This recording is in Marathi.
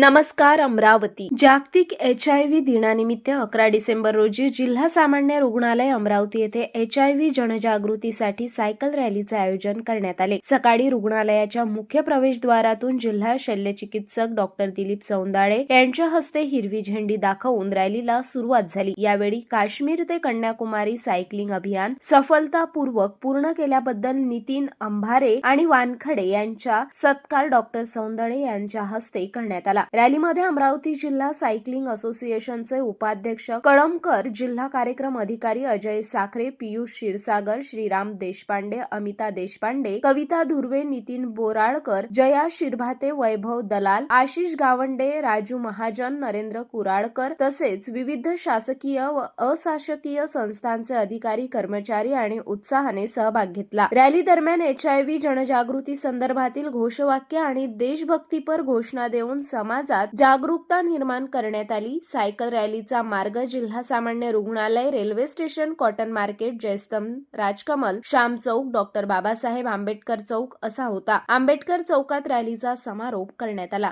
नमस्कार अमरावती. जागतिक HIV दिनानिमित्त 11 डिसेंबर रोजी जिल्हा सामान्य रुग्णालय अमरावती येथे HIV जनजागृतीसाठी सायकल रॅलीचे आयोजन करण्यात आले. सकाळी रुग्णालयाच्या मुख्य प्रवेशद्वारातून जिल्हा शल्यचिकित्सक डॉक्टर दिलीप सौंदाळे यांच्या हस्ते हिरवी झेंडी दाखवून रॅलीला सुरुवात झाली. यावेळी काश्मीर ते कन्याकुमारी सायकलिंग अभियान सफलतापूर्वक पूर्ण केल्याबद्दल नितीन अंभारे आणि वानखडे यांचा सत्कार डॉक्टर सौंदाळे यांच्या हस्ते करण्यात आला. रॅलीमध्ये अमरावती जिल्हा सायकलिंग असोसिएशनचे उपाध्यक्ष कळमकर, जिल्हा कार्यक्रम अधिकारी अजय साखरे, पियुष क्षीरसागर, श्रीराम देशपांडे, अमिता देशपांडे, कविता धुर्वे, नितीन बोराळकर, जया शिरभाते, वैभव दलाल, आशिष गावंडे, राजू महाजन, नरेंद्र कुराळकर तसेच विविध शासकीय व अशासकीय संस्थांचे अधिकारी, कर्मचारी आणि उत्साहाने सहभाग घेतला. रॅली दरम्यान HIV जनजागृती संदर्भातील घोषवाक्य आणि देशभक्तीपर घोषणा देऊन समाजात जागरूकता निर्माण करण्यात आली. सायकल रॅलीचा मार्ग जिल्हा सामान्य रुग्णालय, railway station, cotton market, Jaystambh, Rajkamal, Shyam Chowk, doctor Babasaheb Ambedkar Chowk असा होता. आंबेडकर चौकात रॅलीचा समारोप करण्यात आला.